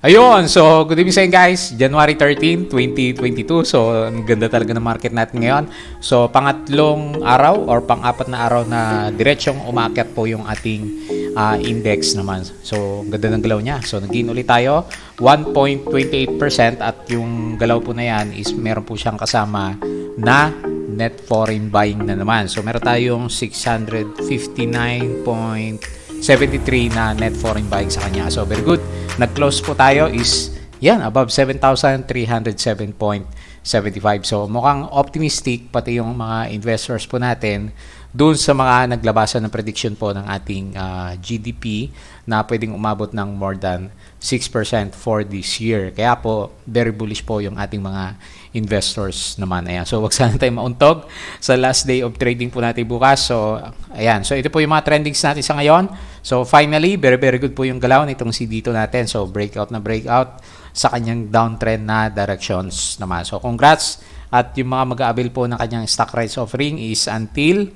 Ayun, so good evening sa inyo guys. January 13, 2022. So ang ganda talaga ng market natin ngayon. So pangatlong araw or pang-apat na araw na diretsyong umakyat po yung ating index naman. So ang ganda ng galaw niya. So nag-gain ulit tayo 1.28% at yung galaw po na yan is meron po siyang kasama na net foreign buying na naman. So meron tayong 659.73 na net foreign buying sa kanya. So very good. Nag-close po tayo is yan, above 7,307.75. So mukhang optimistic pati yung mga investors po natin doon sa mga naglabasan ng prediction po ng ating GDP na pwedeng umabot ng more than 6% for this year. Kaya po, very bullish po yung ating mga investors naman. Ayan. So, wag sana tayo mauntog sa last day of trading po natin bukas. So, ayan. So, ito po yung mga trendings natin sa ngayon. So, finally, very, very good po yung galaw nitong si dito natin. So, breakout na breakout sa kanyang downtrend na directions naman. So, congrats. At yung mga mag-a-avail po ng kanyang stock rights offering is until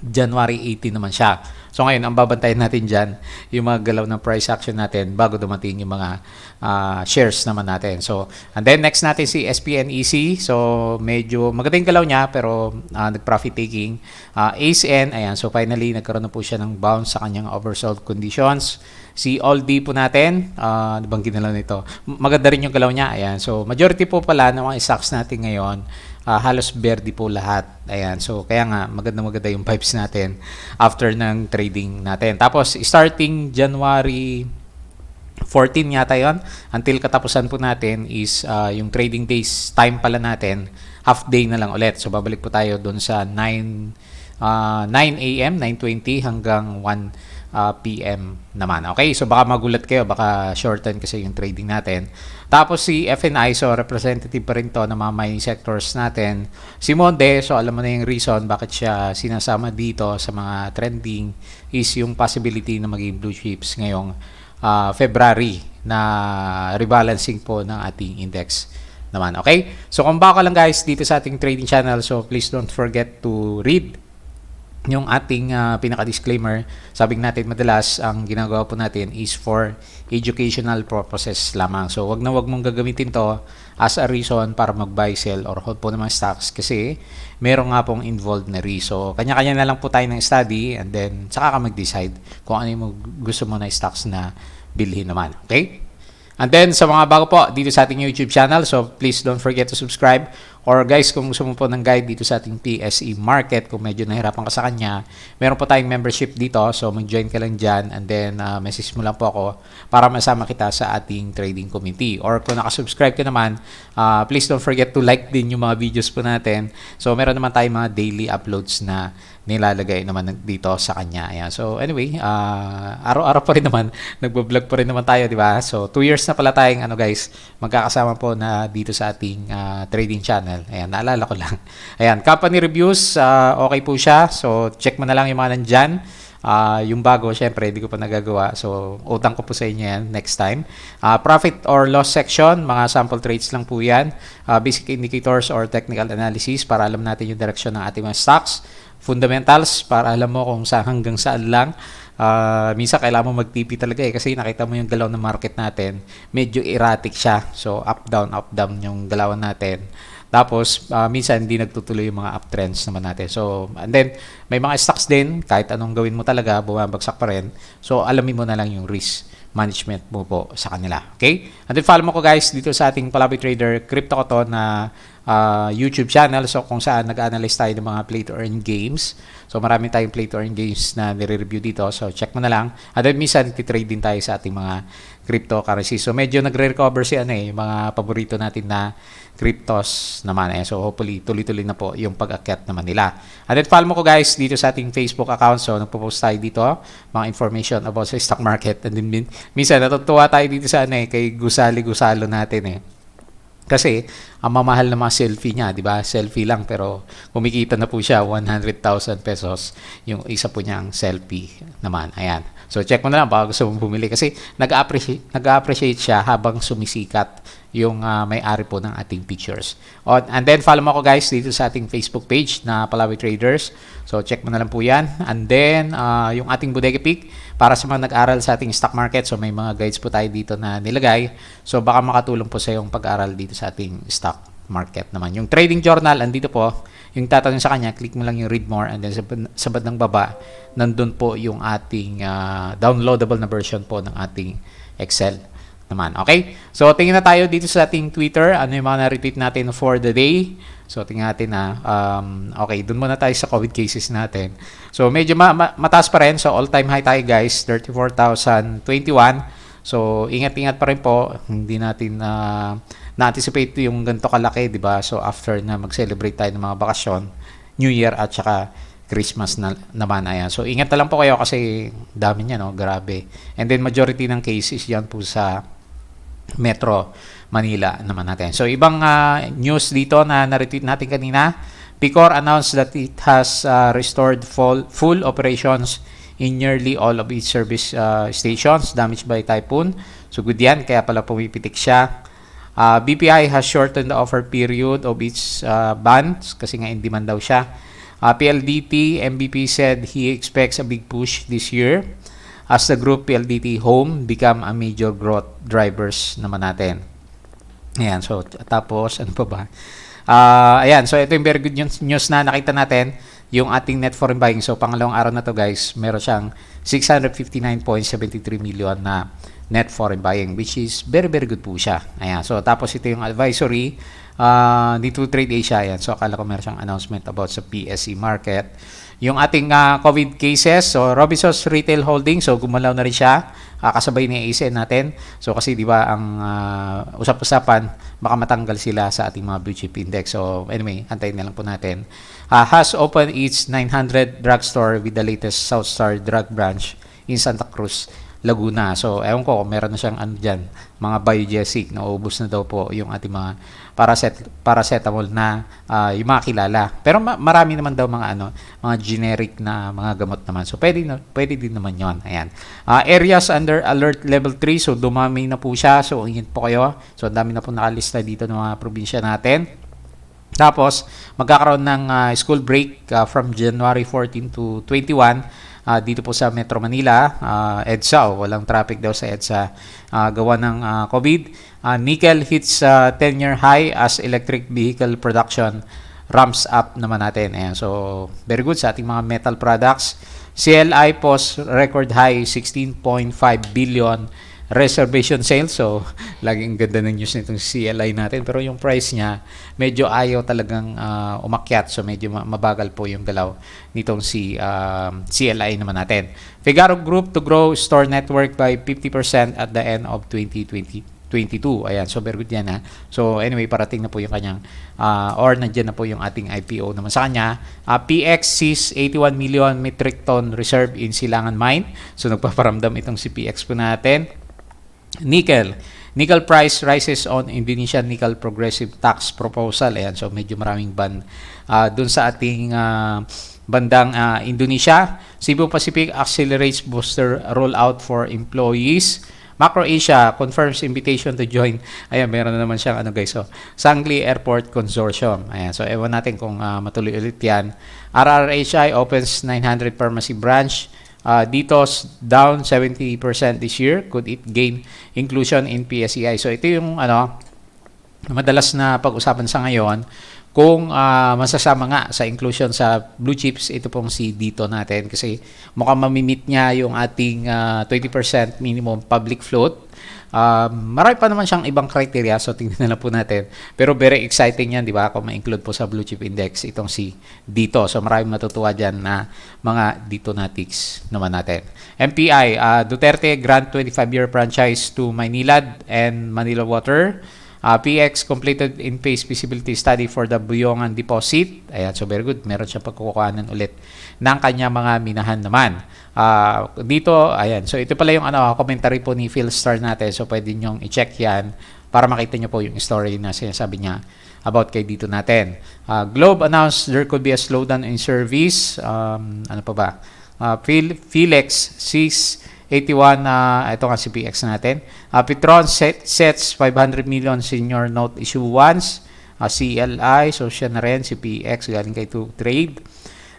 January 18 naman siya. So ngayon, ang babantayan natin dyan, yung mga galaw ng price action natin bago dumating yung mga shares naman natin. So, and then next natin si SPNEC. So, medyo magandang galaw niya pero nag-profit taking. ACN, ayan. So, finally, nagkaroon na po siya ng bounce sa kanyang oversold conditions. Si ALD po natin, nabanggit na lang nito. Maganda rin yung galaw niya. Ayan. So, majority po pala ng mga stocks natin ngayon, halos verde po lahat. Ayan. So, kaya nga, maganda yung vibes natin after ng trading natin. Tapos, starting January 14 yata yon until katapusan po natin is yung trading days time pala natin, half day na lang ulit. So, babalik po tayo doon sa 9 a.m., 9:20 hanggang 1 p.m. naman. Okay, so baka magulat kayo, baka shorten kasi yung trading natin. Tapos si FNI, so representative pa rin to ng mga mining sectors natin. Si Monde, so alam mo na yung reason bakit siya sinasama dito sa mga trending is yung possibility na maging blue chips ngayong February na rebalancing po ng ating index naman. Okay, so kung baka lang guys dito sa ating trading channel, so please don't forget to read yung ating pinaka-disclaimer. Sabing natin madalas ang ginagawa po natin is for educational purposes lamang. So wag mong gagamitin to as a reason para mag-buy, sell, or hold po ng mga stocks kasi meron nga pong involved na risk. So kanya-kanya na lang po tayo ng study and then saka ka mag-decide kung ano yung gusto mo na stocks na bilhin naman. Okay? And then, sa mga bago po dito sa ating YouTube channel, so please don't forget to subscribe. Or guys, kung gusto mo po ng guide dito sa ating PSE Market, kung medyo nahirapan ka sa kanya, meron po tayong membership dito. So, mag-join ka lang dyan and then message mo lang po ako para masama kita sa ating trading committee. Or kung nakasubscribe ka naman, please don't forget to like din yung mga videos po natin. So, meron naman tayong mga daily uploads na nilalagay naman dito sa kanya. Ayan. So, anyway, araw-araw pa rin naman, nagbo-vlog pa rin naman tayo, di ba? So, 2 years na pala tayong, guys, magkakasama po na dito sa ating trading channel. Ayan, naalala ko lang. Ayan, company reviews, okay po siya. So, check mo na lang yung mga nandyan. Yung bago, syempre, hindi ko pa nagagawa. So, utang ko po sa inyo yan next time. Profit or loss section, mga sample trades lang po yan. Basic indicators or technical analysis para alam natin yung direction ng ating mga stocks. Fundamentals, para alam mo kung saan hanggang saan lang. Minsan kailangan mo mag-TP talaga kasi nakita mo yung galaw ng market natin. Medyo erratic siya. So, up, down yung galawan natin. Tapos, minsan hindi nagtutuloy yung mga uptrends naman natin. So, and then, may mga stocks din, kahit anong gawin mo talaga, bumabagsak pa rin. So, alamin mo na lang yung risk management mo po sa kanila. Okay? And then, follow mo ko guys dito sa ating Palaboy Trader Crypto ko to na YouTube channel. So, kung saan nag-analyze tayo ng mga play to earn games. So, marami tayong play to earn games na nire-review dito. So, check mo na lang. And then, minsan, titrade din tayo sa ating mga cryptocurrency. So, medyo nagre-recover si mga paborito natin na cryptos naman. So, hopefully, tuloy-tuloy na po yung pag-akyat naman nila. And then, follow mo ko guys dito sa ating Facebook account. So, nagpo-post tayo dito mga information about sa stock market. And then, minsan, natutuwa tayo dito sa kay Gusali-Gusalo natin Kasi, ang mamahal na mga selfie niya, di ba? Selfie lang, pero kumikita na po siya 100,000 pesos yung isa po niyang selfie naman. Ayan. So check mo na lang baka gusto mong bumili kasi nag-appreciate siya habang sumisikat yung may-ari po ng ating pictures. And then follow mo ako guys dito sa ating Facebook page na Palawi Traders. So check mo na lang po yan. And then yung ating Bodega Peak para sa mga nag-aral sa ating stock market. So may mga guides po tayo dito na nilagay. So baka makatulong po sa yung pag-aral dito sa ating stock market naman. Yung trading journal andito po. Yung tatanong sa kanya, click mo lang yung read more and then sa bandang baba, nandun po yung ating downloadable na version po ng ating Excel naman. Okay? So, tingnan na tayo dito sa ating Twitter. Ano yung mga na-retweet natin for the day? So, tingnan natin na. Okay, dun muna tayo sa COVID cases natin. So, medyo mataas pa rin. So, all-time high tayo guys, 34,021. So, ingat-ingat pa rin po. Hindi natin na-anticipate yung ganito kalaki, di ba? So, after na mag-celebrate tayo ng mga bakasyon, New Year at saka Christmas naman. Ayan. So, ingat na lang po kayo kasi dami niya, no? Grabe. And then, majority ng cases yan po sa Metro Manila naman natin. So, ibang news dito na na-retweet natin kanina. Picor announced that it has restored full operations in nearly all of its service stations damaged by typhoon. So, good yan. Kaya pala pumipitik siya. BPI has shortened the offer period of its bonds kasi nga in demand daw siya. PLDT MVP said he expects a big push this year as the group PLDT Home become a major growth drivers naman natin. Ayan, so tapos ano pa ba? Ayan, so ito yung very good news na nakita natin, yung ating net foreign buying. So pangalawang araw na to guys, meron siyang 659.73 million na net foreign buying, which is very good po siya. Ayan, so tapos ito yung advisory dito Trade Asia. Ayan, so akala ko meron siyang announcement about sa PSE market. Yung ating COVID cases, so Robinsons Retail Holdings, so gumalaw na rin siya, kasabay ni ASN natin. So kasi di ba ang usap-usapan, baka matanggal sila sa ating mga blue chip index. So anyway, antayin na lang po natin. Has opened its 900 drugstore with the latest South Star Drug Branch in Santa Cruz, Laguna. So, ewan ko kung meron na siyang ano dyan, mga biogesic na ubos na daw po yung ating mga paracetamol na yung mga kilala. Pero marami naman daw mga mga generic na mga gamot naman. So, pwede din naman yon. Ayan. Areas under alert level 3. So, dumami na po siya. So, ingat po kayo. So, ang dami na po nakalista dito ng mga probinsya natin. Tapos, magkakaroon ng school break from January 14 to 21 dito po sa Metro Manila. EDSA, walang traffic daw sa EDSA gawa ng COVID. Nickel hits 10-year high as electric vehicle production ramps up naman natin. Ayan, so, very good sa ating mga metal products. CLI post record high 16.5 billion reservation sale. So, laging ganda ng news nitong CLI natin. Pero yung price niya, medyo ayaw talagang umakyat. So, medyo mabagal po yung galaw nitong si CLI naman natin. Figaro Group to grow store network by 50% at the end of 2022. Ayan, so very good yan ha. So, anyway, parating na po yung kanyang or nandyan na po yung ating IPO naman sa kanya. PX sees 81 million metric ton reserve in Silangan Mine. So, nagpaparamdam itong si PX po natin. Nickel price rises on Indonesian nickel progressive tax proposal. Ayan, so medyo maraming ban dun sa ating bandang Indonesia. Cebu Pacific accelerates booster rollout for employees. Macro Asia confirms invitation to join. Ayan, meron na naman siyang guys. So, Sangli Airport Consortium. Ayan, so ewan natin kung matuloy ulit yan. RRHI opens 900 pharmacy branch. Dito's down 70% this year. Could it gain inclusion in PSEI? So, ito yung madalas na pag-usapan sa ngayon. Kung masasama nga sa inclusion sa blue chips, ito pong si Dito natin. Kasi mukhang mamimit niya yung ating 20% minimum public float. Marami pa naman siyang ibang criteria, so tingnan na lang po natin. Pero very exciting yan, di ba? Kung ma-include po sa blue chip index itong si Dito. So maraming matutuwa dyan na mga Ditonatics naman natin. MPI, Duterte grant 25-year franchise to Maynilad and Manila Water. PX completed in-phase feasibility study for the Buyongan deposit. Ayan, so very good. Meron siyang pagkukuhanan ulit ng kanya mga minahan naman. Dito, ayan. So ito pala yung commentary po ni Phil Star natin. So pwede nyong i-check yan para makita nyo po yung story na sinasabi niya about kay Dito natin. Globe announced there could be a slowdown in service. Ano pa ba? Philex sees 81, ito nga si PX natin. Petron sets 500 million senior note issuance. CLI, so siya na rin, si PX, galing kay to trade.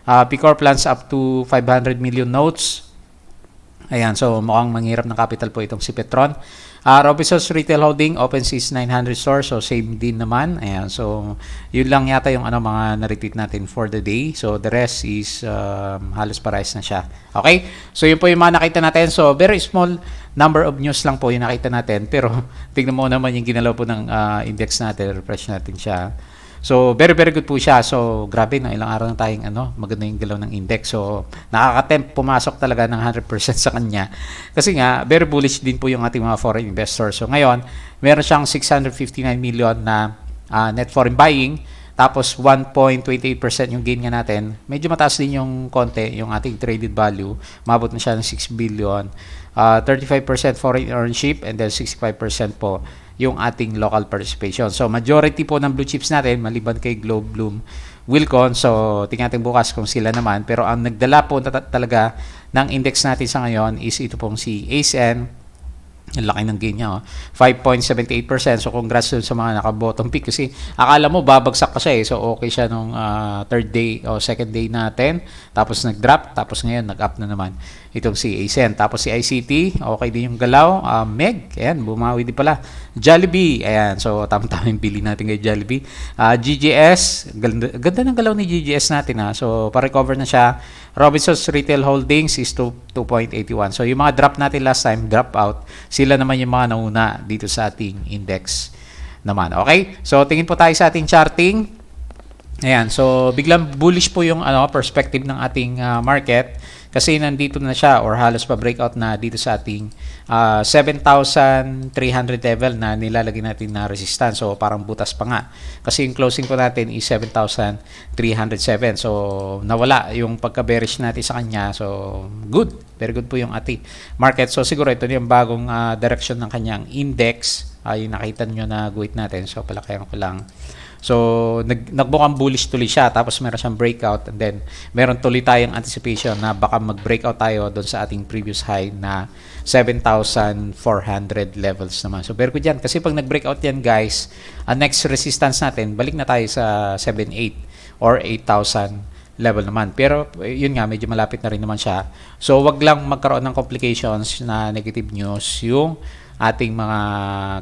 Picor plans up to 500 million notes. Ayan, so mukhang manghirap ng capital po itong si Petron. Robinsons Retail Holding opens its 900 stores, so same din naman. Ayan, so yun lang yata yung mga na-retweet natin for the day. So the rest is halos pares na siya. Okay, so yun po yung mga nakita natin. So very small number of news lang po yung nakita natin. Pero tignan mo naman yung ginalaw po ng index natin, refresh natin siya. So, very good po siya. So, grabe na ilang araw na tayong maganda yung galaw ng index. So, nakaka-tempt pumasok talaga ng 100% sa kanya. Kasi nga, very bullish din po yung ating mga foreign investors. So, ngayon, meron siyang 659 million na net foreign buying. Tapos, 1.28% yung gain nga natin. Medyo mataas din yung konti, yung ating traded value. Mabot na siya ng 6 billion. 35% foreign ownership and then 65% po yung ating local participation. So, majority po ng blue chips natin, maliban kay Globe, Bloom, Wilcon. So, tingnan natin bukas kung sila naman. Pero ang nagdala po talaga ng index natin sa ngayon is ito pong si ASN. Ang laki ng gain niya, 5.78%. So, congrats sa mga naka-bottom pick kasi akala mo babagsak ka siya eh. So, okay siya nung third day o second day natin. Tapos nag-drop. Tapos ngayon, nag-up na naman itong si ASN. Tapos si ICT, okay din yung galaw. Meg, ayan, bumawi din pala. Jollibee, ayan. So, tama-tama yung bili natin kay Jollibee. GGS, ganda ng galaw ni GGS natin ha. So, pa-recover na siya. Robinsons Retail Holdings is 2.81. So, yung mga drop natin last time, drop out, sila naman yung mga nauna dito sa ating index naman. Okay? So, tingin po tayo sa ating charting. Ayan. So, biglang bullish po yung perspective ng ating market kasi nandito na siya or halos pa breakout na dito sa ating 7,300 level na nilalagay natin na resistance. So, parang butas pa nga. Kasi yung closing po natin is 7,307. So, nawala yung pagka-bearish natin sa kanya. So, good. Very good po yung ating market. So, siguro ito yung bagong direction ng kanyang index. Yung nakita nyo na guhit natin. So, palakayan ko lang. So, nagbukang bullish tuloy siya. Tapos, meron siyang breakout. And then, meron tuloy tayong anticipation na baka mag-breakout tayo doon sa ating previous high na 7,400 levels naman. So, pero ko dyan. Kasi pag nag-breakout yan, guys, ang next resistance natin, balik na tayo sa 7,800 or 8,000 level naman. Pero, yun nga, medyo malapit na rin naman siya. So, wag lang magkaroon ng complications na negative news yung ating mga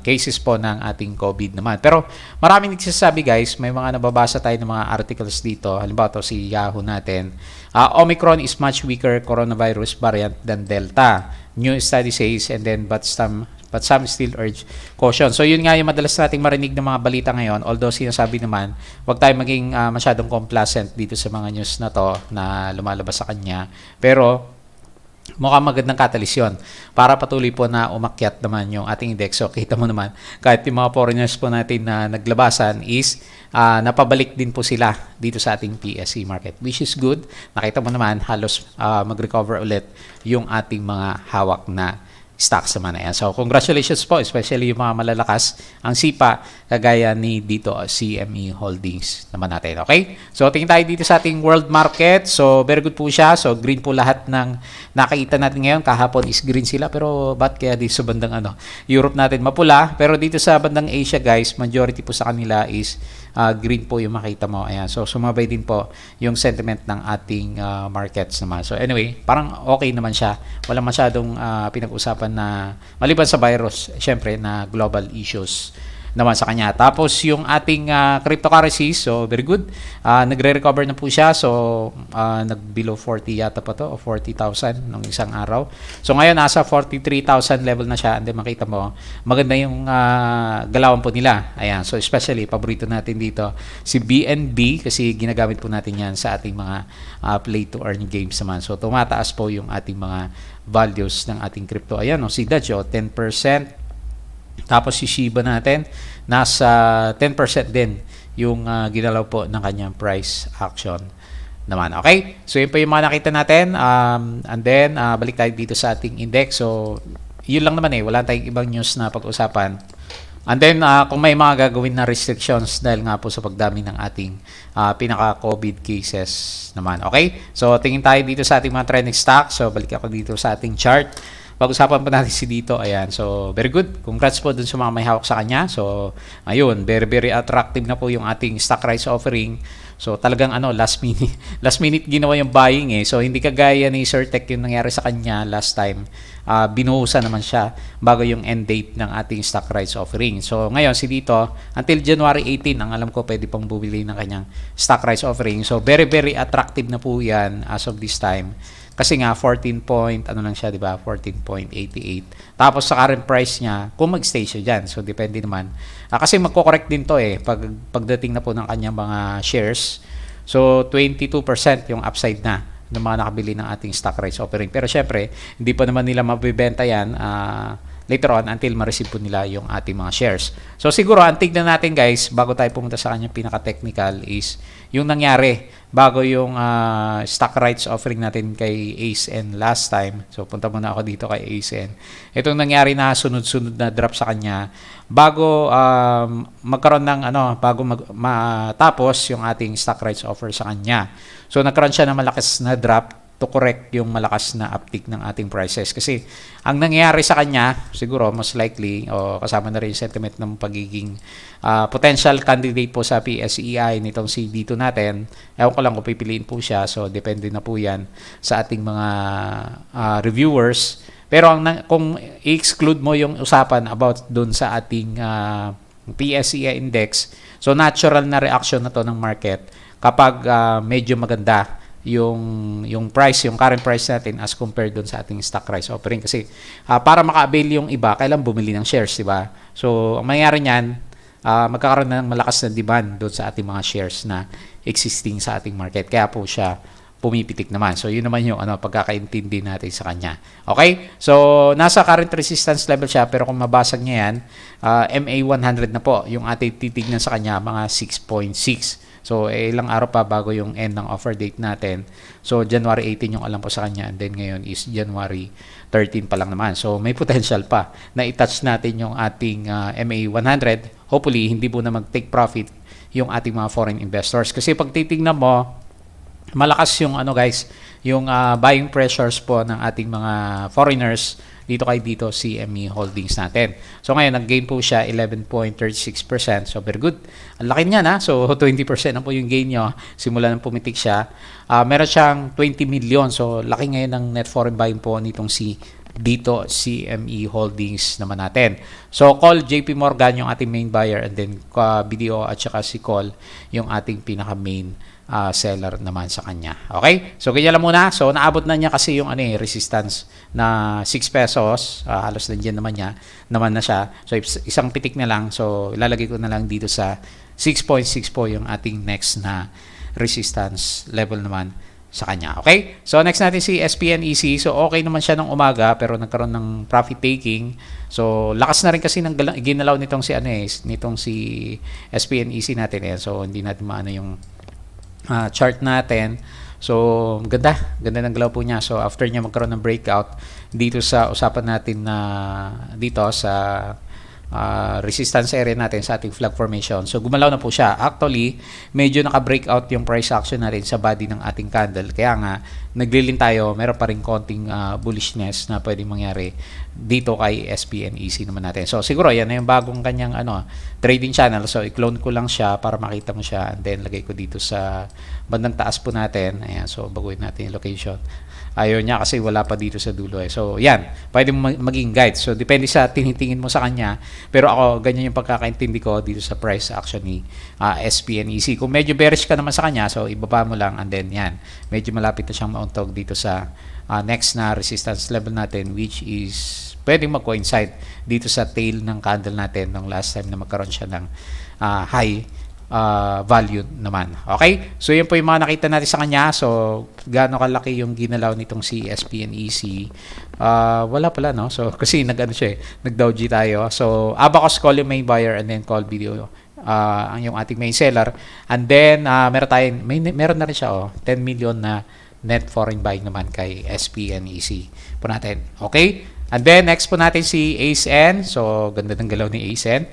cases po ng ating COVID naman. Pero maraming nagsasabi guys, may mga nababasa tayo ng mga articles dito. Halimbawa to si Yahoo natin. Omicron is much weaker coronavirus variant than Delta. New study says and then but some still urge caution. So yun nga yung madalas nating marinig ng mga balita ngayon. Although sinasabi naman, wag tayo maging masyadong complacent dito sa mga news na to na lumalabas sa kanya. Pero mukhang magandang catalyst yun para patuloy po na umakyat naman yung ating index. So, kita mo naman, kahit yung mga foreigners po natin na naglabasan is napabalik din po sila dito sa ating PSE market, which is good. Nakita mo naman, halos mag-recover ulit yung ating mga hawak na stocks naman na yan. So, congratulations po, especially yung mga malalakas, ang SIPA, kagaya ni dito, CME Holdings naman natin. Okay? So, tingin tayo dito sa ating world market. So, very good po siya. So, green po lahat ng nakikita natin ngayon. Kahapon is green sila. Pero, ba't kaya dito sa bandang Europe natin mapula? Pero dito sa bandang Asia, guys, majority po sa kanila is green po yung makita mo. Ayan. So, sumabay din po yung sentiment ng ating markets naman. So, anyway, parang okay naman siya. Walang masyadong pinag-usapan na maliban sa virus, syempre, na global issues naman sa kanya. Tapos yung ating cryptocurrencies, so very good. Nagre-recover na po siya. So nag-below 40 yata pa to o 40,000 nung isang araw. So ngayon nasa 43,000 level na siya. And then makita mo, maganda yung galawan po nila. Ayan. So especially paborito natin dito si BNB kasi ginagamit po natin yan sa ating mga play to earn games naman. So tumataas po yung ating mga values ng ating crypto. Ayan, si Dodge 10%. Tapos si Shiba natin, nasa 10% din yung ginalaw po ng kanyang price action naman. Okay? So, yun po yung mga nakita natin. And then, balik tayo dito sa ating index. So, yun lang naman wala tayong ibang news na pag-usapan. And then, kung may mga gagawin na restrictions dahil nga po sa pagdami ng ating pinaka-COVID cases naman. Okay? So, tingin tayo dito sa ating mga trending stock. So, balik ako dito sa ating chart. pag-usapan pa natin si dito. Ayan. So, very good. Congrats po dun sa mga may hawak sa kanya. So, ayun, very very attractive na po yung ating stock rights offering. So, talagang last minute last minute ginawa yung buying eh. So, hindi kagaya ni Sir Tech yung nangyari sa kanya last time. Binuhusan naman siya bago yung end date ng ating stock rights offering. So, ngayon si dito until January 18 ang alam ko pwede pang bumili ng kanyang stock rights offering. So, very very attractive na po yan as of this time. Kasi nga 14 point lang siya, 'di ba? 14.88. Tapos sa current price niya, kung mag-stay siya diyan. So depende naman. Kasi magko-correct din 'to eh pagdating na po ng kanyang mga shares. So 22% yung upside na ng mga nakabili ng ating stock rights offering. Pero syempre, hindi pa naman nila mabebenta 'yan later on until ma-receive po nila yung ating mga shares. So siguro ang tignan natin guys bago tayo pumunta sa kanyang pinaka-technical is yung nangyari bago yung stock rights offering natin kay ACEN last time. So punta muna ako dito kay ACEN. Itong nangyari na sunod-sunod na drop sa kanya bago magkaroon ng bago matapos yung ating stock rights offer sa kanya. So nagkaroon siya ng malakas na drop to correct yung malakas na uptick ng ating prices. Kasi ang nangyayari sa kanya, siguro most likely, o kasama na rin yung sentiment ng pagiging potential candidate po sa PSEI nitong si dito natin. Ewan ko lang kung pipiliin po siya. So, depende na po yan sa ating mga reviewers. Pero kung i-exclude mo yung usapan about dun sa ating PSEI index, so natural na reaction na to ng market kapag medyo maganda yung price, yung current price natin as compared doon sa ating stock price offering. Kasi para maka-avail yung iba, kailangan bumili ng shares, di ba? So, ang mangyayari niyan, magkakaroon ng malakas na demand doon sa ating mga shares na existing sa ating market. Kaya po siya pumipitik naman. So, yun naman yung pagkakaintindi natin sa kanya. Okay? So, nasa current resistance level siya, pero kung mabasag niya yan, MA 100 na po yung ating titignan sa kanya, mga 6.6. So, ilang araw pa bago yung end ng offer date natin. So, January 18 yung alam po sa kanya. And then ngayon is January 13 pa lang naman. So, may potential pa na i-touch natin yung ating MA 100. Hopefully, hindi po na mag-take profit yung ating mga foreign investors. Kasi pag titignan mo, malakas yung guys, yung buying pressures po ng ating mga foreigners dito CME Holdings natin. So ngayon nag-gain po siya 11.36%. So very good. Ang laki niya na. So 20% na po yung gain niyo simula nang pumitik siya. Meron siyang 20 million. So laki ngayon ng net foreign buying po nitong dito CME Holdings naman natin. So call JP Morgan yung ating main buyer and then BDO at saka si call yung ating pinaka main seller naman sa kanya. Okay? So, ganyan lang muna. So, naabot na niya kasi yung resistance na 6 pesos. Halos nandiyan naman na siya. So, isang pitik na lang. So, ilalagay ko na lang dito sa 6.6 po yung ating next na resistance level naman sa kanya. Okay? So, next natin si SPNEC. So, okay naman siya ng umaga pero nagkaroon ng profit taking. So, lakas na rin kasi ng ginalaw nitong si SPNEC natin. So, hindi natin maano yung chart natin. So, ganda ng galaw po niya. So, after niya magkaroon ng breakout dito sa usapan natin na dito sa resistance area natin sa ating flag formation. So, gumalaw na po siya. Actually, medyo naka-breakout yung price action natin sa body ng ating candle. Kaya nga, naglilin tayo, meron pa rin konting bullishness na pwedeng mangyari dito kay SPNEC naman natin. So, siguro, yan na yung bagong kanyang trading channel. So, i-clone ko lang siya para makita mo siya. And then, lagay ko dito sa bandang taas po natin. Ayan, so, baguhin natin yung location. Ayaw niya kasi wala pa dito sa dulo eh. So, yan. Pwede mo maging guide. So, depende sa tinitingin mo sa kanya. Pero ako, ganyan yung pagkakaintindi ko dito sa price action ni SPNEC. Kung medyo bearish ka naman sa kanya, so, ibaba mo lang and then yan. Medyo malapit na siyang mauntog dito sa next na resistance level natin which is pwedeng mag-coincide dito sa tail ng candle natin nung last time na magkaroon siya ng high value naman. Okay? So, yun po yung mga nakita natin sa kanya. So, gaano kalaki yung ginalaw nitong si SPNEC. Wala pala, no? So, kasi nag-Dow G tayo. So, Abacus call yung main buyer and then call video ang yung ating main seller. And then, meron na rin siya, 10 million na net foreign buying naman kay SPNEC po natin. Okay? And then, next po natin si ACEN. So, ganda ng galaw ni ACEN.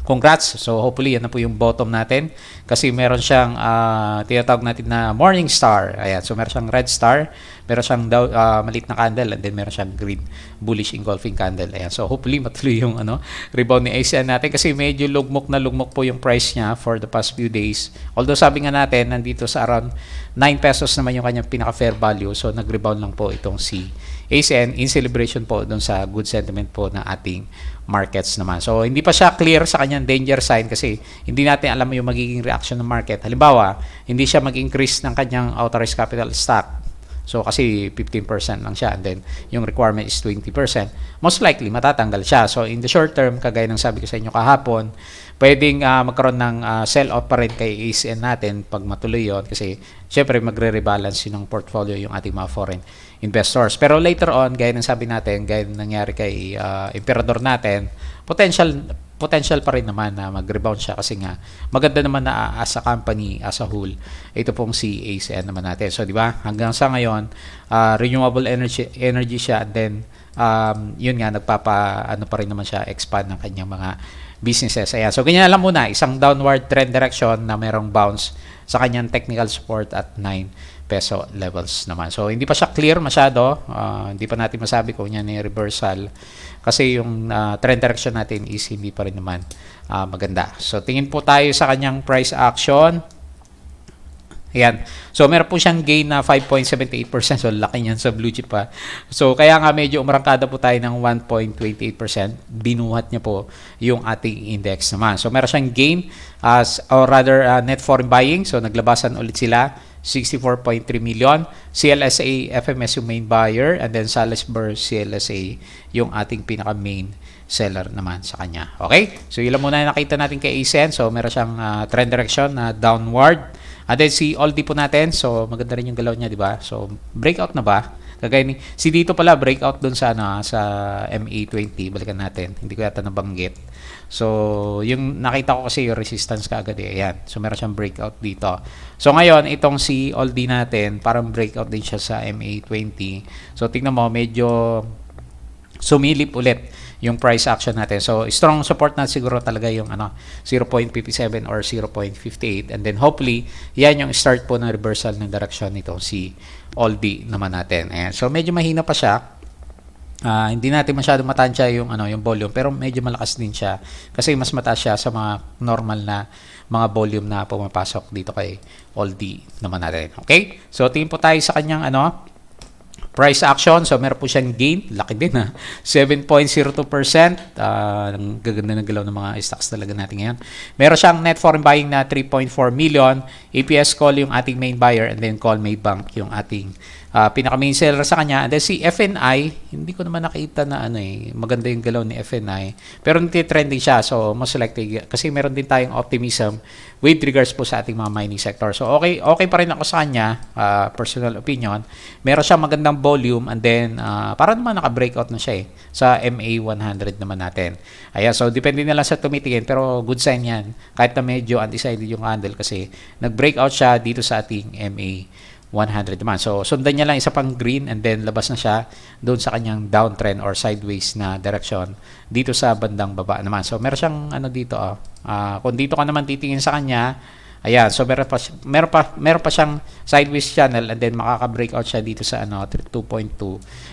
Congrats. So hopefully yan na po yung bottom natin kasi meron siyang tinatawag natin na morning star. Ayan. So meron siyang red star, meron siyang maliit na candle, and then meron siyang green bullish engulfing candle. Ayan. So hopefully matuloy yung rebound ni ASEAN natin kasi medyo lugmok na lugmok po yung price niya for the past few days. Although sabi nga natin nandito sa around 9 pesos naman yung kanyang pinaka fair value. So nag-rebound lang po itong si ASEAN in celebration po doon sa good sentiment po ng ating markets naman. So hindi pa siya clear sa kanyang danger sign kasi hindi natin alam yung magiging reaction ng market. Halimbawa, hindi siya mag-increase ng kanyang authorized capital stock. So kasi 15% lang siya and then yung requirement is 20%. Most likely matatanggal siya. So in the short term, kagaya ng sabi ko sa inyo kahapon, pwedeng magkaroon ng sell-off pa rin kay ASEAN natin pag matuloy yon kasi syempre magre-rebalance yun ng portfolio yung ating mga foreign investors. Pero later on, gaya ng sabi natin, gaya ng nangyari kay Emperador natin, potential pa rin naman na mag-rebound siya kasi nga maganda naman na as a company, as a whole, ito pong si ASEAN naman natin. So, di ba? Hanggang sa ngayon, renewable energy siya and then yun nga, ano pa rin naman siya, expand ng kanyang mga businesses. Ayan. So, ganyan lang muna. Isang downward trend direction na merong bounce sa kanyang technical support at 9 peso levels naman. So, hindi pa siya clear masyado. Hindi pa natin masabi kung yan ay reversal kasi yung trend direction natin is hindi pa rin naman maganda. So, tingin po tayo sa kanyang price action. Ayan. So, meron po siyang gain na 5.78%. So, laki niyan sa blue chip pa. So, kaya nga medyo umarangkada po tayo ng 1.28%. Binuhat niya po yung ating index naman. So, meron siyang gain or rather net foreign buying. So, naglabasan ulit sila. 64.3 million. CLSA FMS yung main buyer and then Salisbury CLSA yung ating pinaka main seller naman sa kanya. Okay? So, yun lang muna yung nakita natin kay ASEAN. So, meron siyang trend direction na downward. And then si Aldi po natin, so maganda rin yung galaw niya, di ba? So breakout na ba? Kagaya ni si dito pala breakout doon sa sa MA20, balikan natin. Hindi ko yata nabanggit. So yung nakita ko kasi yung resistance kaagad eh. Ayan. So meron siyang breakout dito. So ngayon itong si Aldi natin, parang breakout din siya sa MA20. So tingnan mo medyo sumilip ulit yung price action natin. So, strong support na siguro talaga yung 0.57 or 0.58 and then hopefully, yan yung start po ng reversal ng direction nito si Aldi naman natin. Ayan. So, medyo mahina pa siya. Hindi natin masyadong matansya yung yung volume pero medyo malakas din siya kasi mas mataas siya sa mga normal na mga volume na pumapasok dito kay Aldi naman natin. Okay? So, tingin po tayo sa kanyang price action, so meron po siyang gain, laki din 7.02%. Ang gaganda ng galaw ng mga stocks talaga natin ngayon. Meron siyang net foreign buying na 3.4 million, APS call yung ating main buyer and then call Maybank yung ating pinaka main seller sa kanya. And then si FNI, hindi ko naman nakita na maganda yung galaw ni FNI. Pero nagtitrending siya, so most likely kasi meron din tayong optimism with regards po sa ating mga mining sector. So okay pa rin ako sa kanya, personal opinion. Meron siyang magandang volume and then parang naman naka-breakout na siya sa MA100 naman natin. Ayan, so depende na lang sa tumitingin pero good sign yan. Kahit na medyo undecided yung candle kasi nag-breakout siya dito sa ating MA100 naman. So, sundan niya lang isa pang green and then labas na siya doon sa kanyang downtrend or sideways na direction dito sa bandang baba naman. So, meron siyang dito. Kung dito ka naman titingin sa kanya, ayan. So, meron pa siyang sideways channel and then makaka-breakout siya dito sa 2.2.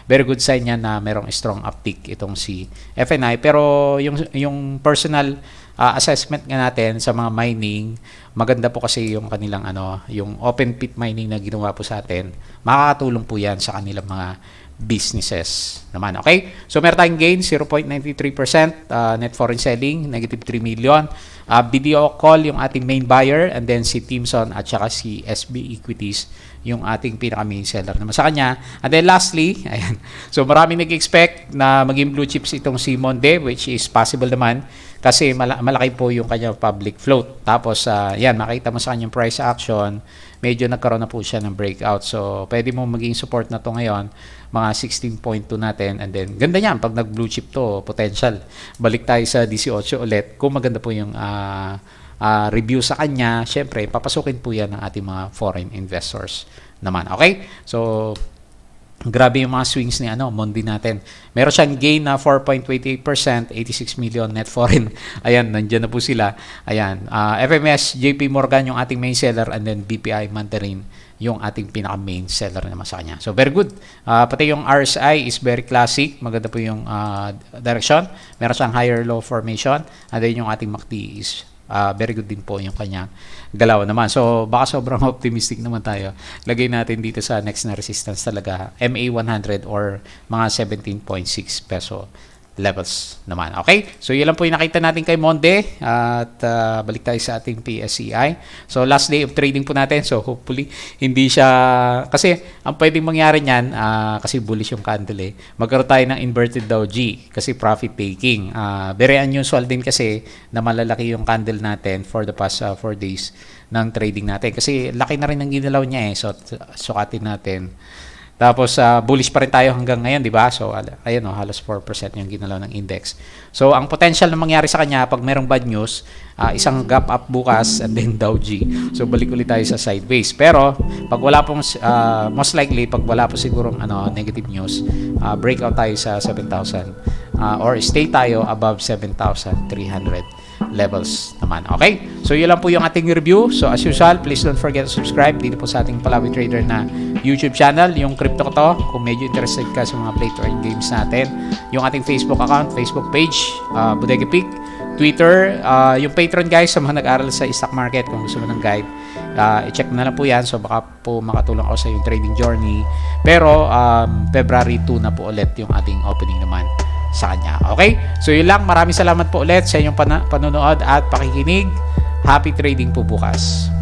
Very good sign niya na merong strong uptick itong si FNI. Pero yung personal assessment nga natin sa mga mining, maganda po kasi yung kanilang yung open pit mining na ginawa po sa atin. Makakatulong po 'yan sa kanilang mga businesses naman. Okay? So meron tayong gain 0.93%, net foreign selling negative 3 million. Video call yung ating main buyer and then si Timson at saka si SB Equities yung ating pinaka main seller naman sa kanya. And then lastly, ayan. So maraming nag-expect na maging blue chips itong si Monde, which is possible naman kasi malaki po yung kanyang public float. Tapos yan, makita mo sa kanyang price action, medyo nagkaroon na po siya ng breakout. So pwede mo maging support na to ngayon, mga 16.2 natin and then ganda niyan pag nag blue chip to, potential. Balik tayo sa 18 ulit kung maganda po yung review sa kanya, syempre papasukin po yan ng ating mga foreign investors naman. Okay? So Grabe yung mga swings ni Mondi natin. Meron siyang gain na 4.28%, 86 million net foreign. Ayan, nandiyan na po sila. Ayan, FMS, JP Morgan yung ating main seller, and then BPI Mandarin yung ating pinaka main seller naman sa kanya. So very good. Pati yung RSI is very classic. Maganda po yung direction. Meron siyang higher low formation, and then yung ating MACD is very good din po yung kanyang galaw naman. So baka sobrang optimistic naman tayo. Lagay natin dito sa next na resistance talaga, MA 100 or mga 17.6 peso levels naman. Okay? So, yun lang po yung nakita natin kay Monde. At balik tayo sa ating PSEI. So, last day of trading po natin. So, hopefully, hindi siya... Kasi, ang pwedeng mangyari niyan, kasi bullish yung candle magkaroon tayo ng inverted Dow G kasi profit taking. Very unusual din kasi na malalaki yung candle natin for the past 4 days ng trading natin. Kasi, laki na rin ang ginalaw niya So, sukatin natin. Tapos bullish pa rin tayo hanggang ngayon, di ba? So ayun halos 4% yung ginalaw ng index. So ang potential na mangyari sa kanya pag merong bad news, isang gap up bukas and then Dow G. So balik ulit tayo sa sideways. Pero pag wala pong most likely pag wala po sigurong negative news, breakout tayo sa 7,000 or stay tayo above 7,300 levels naman. Okay? So, yun lang po yung ating review. So, as usual, please don't forget to subscribe dito po sa ating Palawi Trader na YouTube channel. Yung crypto ko to, kung medyo interested ka sa mga play to earn games natin. Yung ating Facebook account, Facebook page, Bodega Peak, Twitter, yung Patreon guys sa mga nag-aral sa stock market kung gusto mo ng guide. I-check na lang po yan. So, baka po makatulong ako sa yung trading journey. Pero, February 2 na po ulit yung ating opening naman sa kanya. Okay? So yun lang. Maraming salamat po ulit sa inyong panonood at pakikinig. Happy trading po bukas.